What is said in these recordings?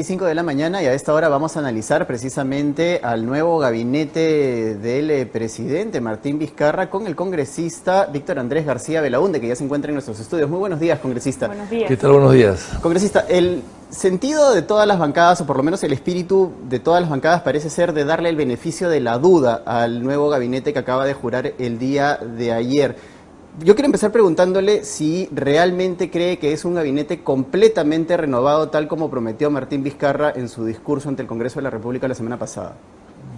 7:25 de la mañana y a esta hora vamos a analizar precisamente al nuevo gabinete del presidente Martín Vizcarra con el congresista Víctor Andrés García Belaúnde, que ya se encuentra en nuestros estudios. Muy buenos días, congresista. Buenos días. ¿Qué tal? Buenos días. Congresista, el sentido de todas las bancadas, o por lo menos el espíritu de todas las bancadas, parece ser de darle el beneficio de la duda al nuevo gabinete que acaba de jurar el día de ayer. Yo quiero empezar preguntándole si realmente cree que es un gabinete completamente renovado, tal como prometió Martín Vizcarra en su discurso ante el Congreso de la República la semana pasada.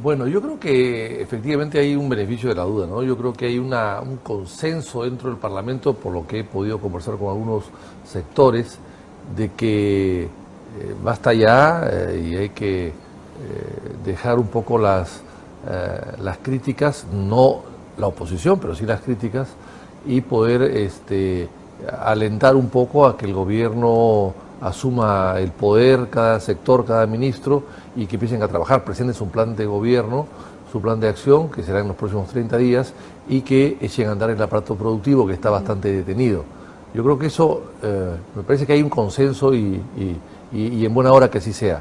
Bueno, yo creo que efectivamente hay un beneficio de la duda, ¿no? Yo creo que hay un consenso dentro del Parlamento, por lo que he podido conversar con algunos sectores, de que basta ya y hay que dejar un poco las críticas, no la oposición, pero sí las críticas, y poder alentar un poco a que el gobierno asuma el poder, cada sector, cada ministro, y que empiecen a trabajar, presenten su plan de gobierno, su plan de acción, que será en los próximos 30 días, y que echen a andar el aparato productivo, que está bastante detenido. Yo creo que eso, me parece que hay un consenso y en buena hora que así sea.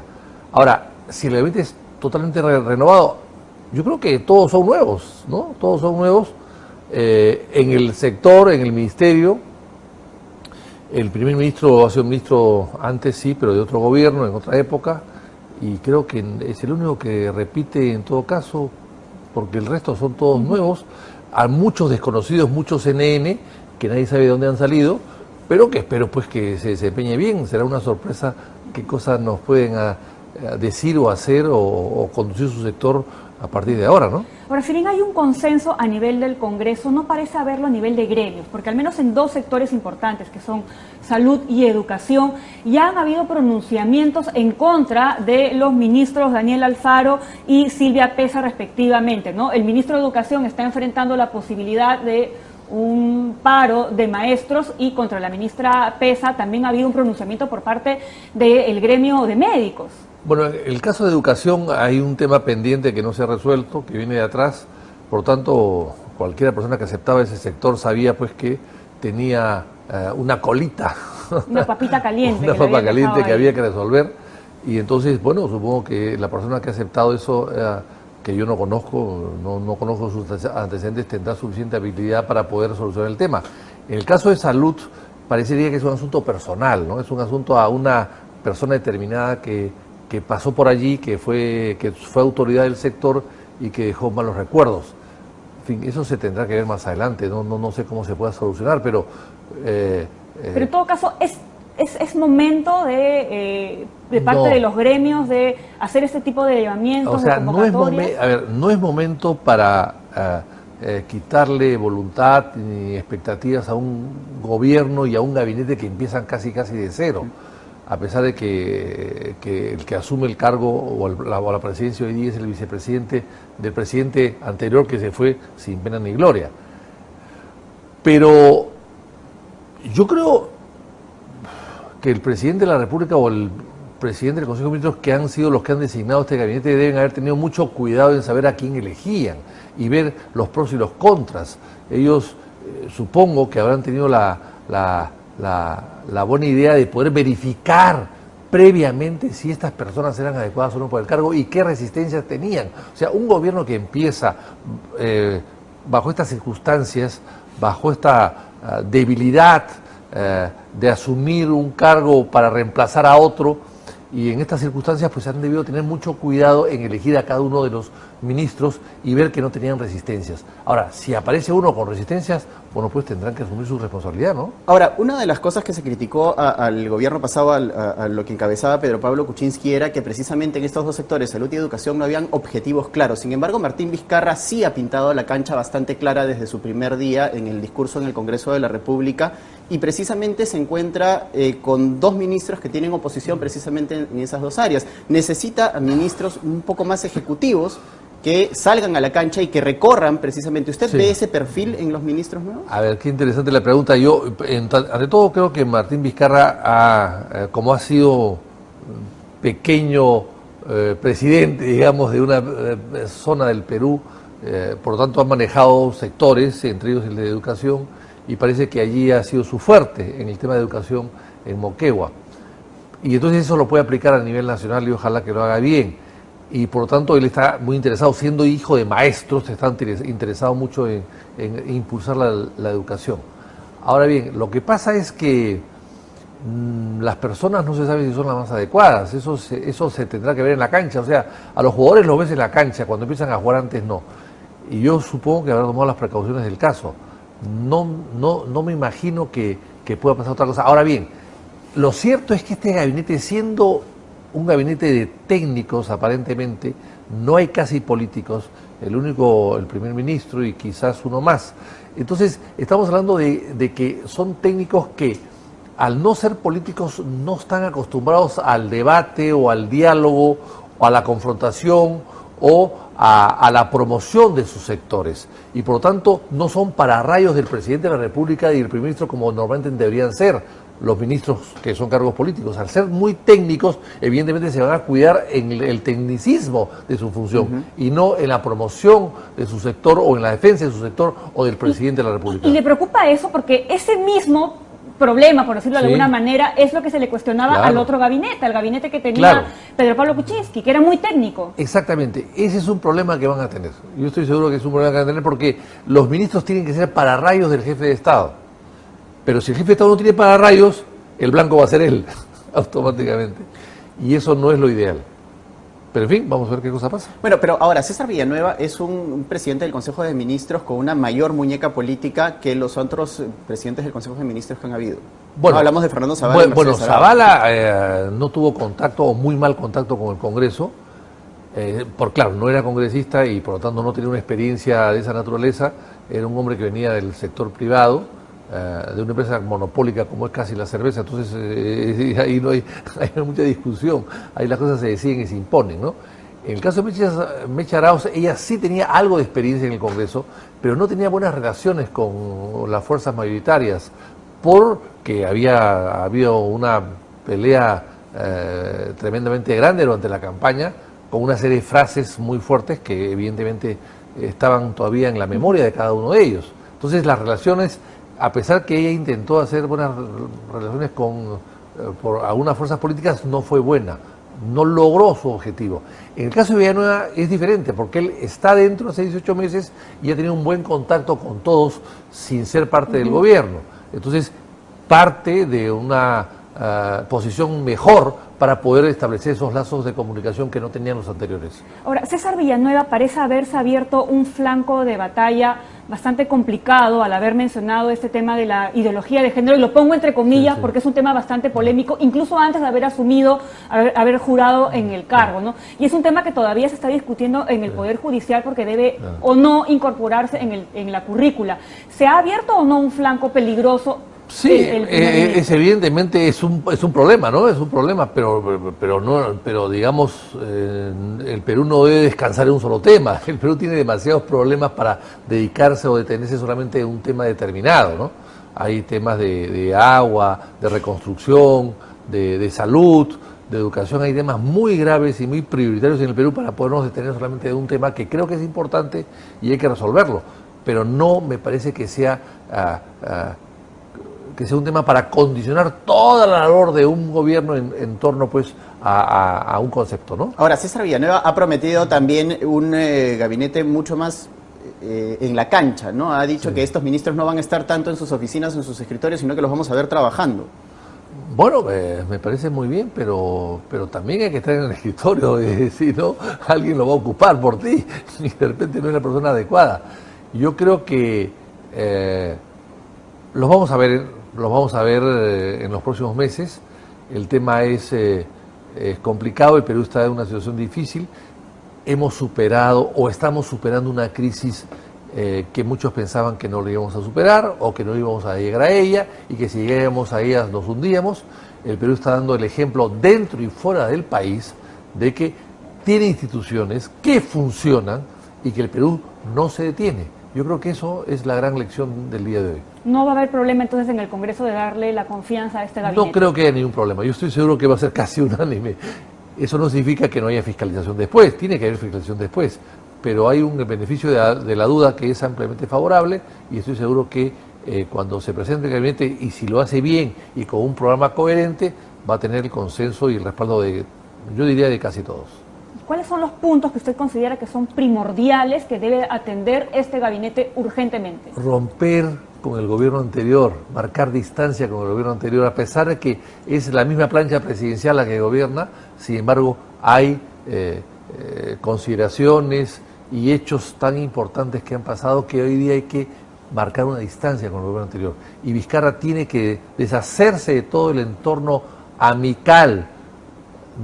Ahora, si el gabinete es totalmente renovado, yo creo que todos son nuevos, ¿no? Todos son nuevos. En el sector, en el ministerio, el primer ministro ha sido ministro antes, sí, pero de otro gobierno, en otra época, y creo que es el único que repite en todo caso, porque el resto son todos nuevos, a muchos desconocidos, muchos NN, que nadie sabe de dónde han salido, pero que espero pues que se desempeñe bien. Será una sorpresa qué cosas nos pueden decir o hacer o conducir su sector a partir de ahora, ¿no? Ahora, si bien hay un consenso a nivel del Congreso, no parece haberlo a nivel de gremios, porque al menos en dos sectores importantes, que son salud y educación, ya han habido pronunciamientos en contra de los ministros Daniel Alfaro y Silvia Peza respectivamente, ¿no? El ministro de Educación está enfrentando la posibilidad de un paro de maestros, y contra la ministra Peza también ha habido un pronunciamiento por parte del gremio de médicos. Bueno, en el caso de educación hay un tema pendiente que no se ha resuelto, que viene de atrás. Por tanto, cualquier persona que aceptaba ese sector sabía pues que tenía una colita. Una papita caliente. Una papa caliente que había que resolver. Y entonces, bueno, supongo que la persona que ha aceptado eso, que yo no conozco, no conozco sus antecedentes, tendrá suficiente habilidad para poder solucionar el tema. En el caso de salud, parecería que es un asunto personal, ¿no? Es un asunto a una persona determinada que pasó por allí, que fue autoridad del sector y que dejó malos recuerdos. En fin, eso se tendrá que ver más adelante, no sé cómo se pueda solucionar, pero... pero en todo caso, es momento de parte de los gremios de hacer este tipo de llamamientos, o sea, de convocatorias. no es momento para quitarle voluntad ni expectativas a un gobierno y a un gabinete que empiezan casi de cero. A pesar de que el que asume el cargo o la presidencia hoy día es el vicepresidente del presidente anterior, que se fue sin pena ni gloria. Pero yo creo que el presidente de la República o el presidente del Consejo de Ministros, que han sido los que han designado este gabinete, deben haber tenido mucho cuidado en saber a quién elegían y ver los pros y los contras. Ellos supongo que habrán tenido la buena idea de poder verificar previamente si estas personas eran adecuadas o no para el cargo y qué resistencias tenían. O sea, un gobierno que empieza bajo estas circunstancias, bajo esta debilidad de asumir un cargo para reemplazar a otro, y en estas circunstancias pues han debido tener mucho cuidado en elegir a cada uno de los ministros y ver que no tenían resistencias. Ahora, si aparece uno con resistencias, bueno, pues tendrán que asumir su responsabilidad, ¿no? Ahora, una de las cosas que se criticó al gobierno pasado, a lo que encabezaba Pedro Pablo Kuczynski, era que precisamente en estos dos sectores, salud y educación, no habían objetivos claros. Sin embargo, Martín Vizcarra sí ha pintado la cancha bastante clara desde su primer día en el discurso en el Congreso de la República, y precisamente se encuentra con dos ministros que tienen oposición precisamente en esas dos áreas. Necesita ministros un poco más ejecutivos que salgan a la cancha y que recorran precisamente. ¿Usted ve ese perfil en los ministros nuevos? A ver, qué interesante la pregunta. Yo, ante todo, creo que Martín Vizcarra, como ha sido pequeño presidente, digamos, de una zona del Perú, por lo tanto ha manejado sectores, entre ellos el de educación, y parece que allí ha sido su fuerte en el tema de educación en Moquegua. Y entonces eso lo puede aplicar a nivel nacional y ojalá que lo haga bien. Y por lo tanto él está muy interesado, siendo hijo de maestros, está interesado mucho en impulsar la educación. Ahora bien, lo que pasa es que las personas no se sabe si son las más adecuadas, eso se tendrá que ver en la cancha, o sea, a los jugadores los ves en la cancha, cuando empiezan a jugar antes no. Y yo supongo que habrá tomado las precauciones del caso. No me imagino que pueda pasar otra cosa. Ahora bien, lo cierto es que este gabinete, siendo un gabinete de técnicos aparentemente, no hay casi políticos, el primer ministro y quizás uno más. Entonces, estamos hablando de que son técnicos que, al no ser políticos, no están acostumbrados al debate o al diálogo o a la confrontación o a la promoción de sus sectores. Y por lo tanto, no son pararrayos del presidente de la República y del primer ministro como normalmente deberían ser los ministros que son cargos políticos. Al ser muy técnicos, evidentemente se van a cuidar en el tecnicismo de su función y no en la promoción de su sector o en la defensa de su sector o del presidente de la República. Y le preocupa eso porque ese mismo problema, por decirlo de alguna manera, es lo que se le cuestionaba al otro gabinete, al gabinete que tenía Pedro Pablo Kuczynski, que era muy técnico. Exactamente, ese es un problema que van a tener. Yo estoy seguro que es un problema que van a tener porque los ministros tienen que ser pararrayos del jefe de Estado. Pero si el jefe de Estado no tiene pararrayos, el blanco va a ser él, automáticamente. Y eso no es lo ideal. Pero en fin, vamos a ver qué cosa pasa. Bueno, pero ahora, César Villanueva es un presidente del Consejo de Ministros con una mayor muñeca política que los otros presidentes del Consejo de Ministros que han habido. Bueno, no, hablamos de Fernando Zavala. Bueno, Zavala no tuvo contacto o muy mal contacto con el Congreso. Claro, no era congresista y por lo tanto no tenía una experiencia de esa naturaleza. Era un hombre que venía del sector privado, de una empresa monopólica como es casi la cerveza, entonces ahí no hay mucha discusión, ahí las cosas se deciden y se imponen, ¿no? En el caso de Mecha Arauz, ella sí tenía algo de experiencia en el Congreso, pero no tenía buenas relaciones con las fuerzas mayoritarias, porque había habido una pelea tremendamente grande durante la campaña, con una serie de frases muy fuertes que evidentemente estaban todavía en la memoria de cada uno de ellos. Entonces las relaciones, a pesar que ella intentó hacer buenas relaciones por algunas fuerzas políticas, no fue buena, no logró su objetivo. En el caso de Villanueva es diferente, porque él está dentro hace 18 meses y ha tenido un buen contacto con todos sin ser parte del gobierno. Entonces, parte de una posición mejor para poder establecer esos lazos de comunicación que no tenían los anteriores. Ahora, César Villanueva parece haberse abierto un flanco de batalla bastante complicado al haber mencionado este tema de la ideología de género, y lo pongo entre comillas porque es un tema bastante polémico, incluso antes de haber asumido, haber jurado en el cargo, ¿no? Y es un tema que todavía se está discutiendo en el Poder Judicial porque debe o no incorporarse en la currícula. ¿Se ha abierto o no un flanco peligroso? Sí, evidentemente es un problema, ¿no? Es un problema, pero digamos, el Perú no debe descansar en un solo tema. El Perú tiene demasiados problemas para dedicarse o detenerse solamente en un tema determinado, ¿no? Hay temas de agua, de reconstrucción, de salud, de educación, hay temas muy graves y muy prioritarios en el Perú para podernos detener solamente de un tema que creo que es importante y hay que resolverlo, pero no me parece que sea un tema para condicionar toda la labor de un gobierno en torno pues a un concepto, ¿no? Ahora, César Villanueva ha prometido también un gabinete mucho más en la cancha, ¿no? Ha dicho que estos ministros no van a estar tanto en sus oficinas, en sus escritorios, sino que los vamos a ver trabajando. Bueno, me parece muy bien, pero también hay que estar en el escritorio, si no, alguien lo va a ocupar por ti y de repente no es la persona adecuada. Yo creo que los vamos a ver en los próximos meses. El tema es complicado, el Perú está en una situación difícil. Hemos superado o estamos superando una crisis que muchos pensaban que no la íbamos a superar o que no íbamos a llegar a ella y que si llegáramos a ella nos hundíamos. El Perú está dando el ejemplo dentro y fuera del país de que tiene instituciones que funcionan y que el Perú no se detiene. Yo creo que eso es la gran lección del día de hoy. ¿No va a haber problema entonces en el Congreso de darle la confianza a este gabinete? No creo que haya ningún problema. Yo estoy seguro que va a ser casi unánime. Eso no significa que no haya fiscalización después. Tiene que haber fiscalización después. Pero hay un beneficio de la duda que es ampliamente favorable y estoy seguro que cuando se presente el gabinete y si lo hace bien y con un programa coherente, va a tener el consenso y el respaldo de, yo diría, de casi todos. ¿Cuáles son los puntos que usted considera que son primordiales que debe atender este gabinete urgentemente? Romper con el gobierno anterior, marcar distancia con el gobierno anterior, a pesar de que es la misma plancha presidencial la que gobierna, sin embargo hay consideraciones y hechos tan importantes que han pasado que hoy día hay que marcar una distancia con el gobierno anterior. Y Vizcarra tiene que deshacerse de todo el entorno amical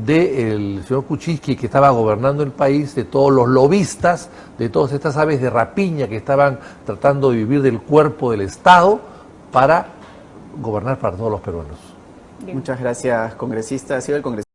del señor Kuczynski, que estaba gobernando el país, de todos los lobistas, de todas estas aves de rapiña que estaban tratando de vivir del cuerpo del Estado para gobernar para todos los peruanos. Muchas gracias, congresista. Ha sido el congresista.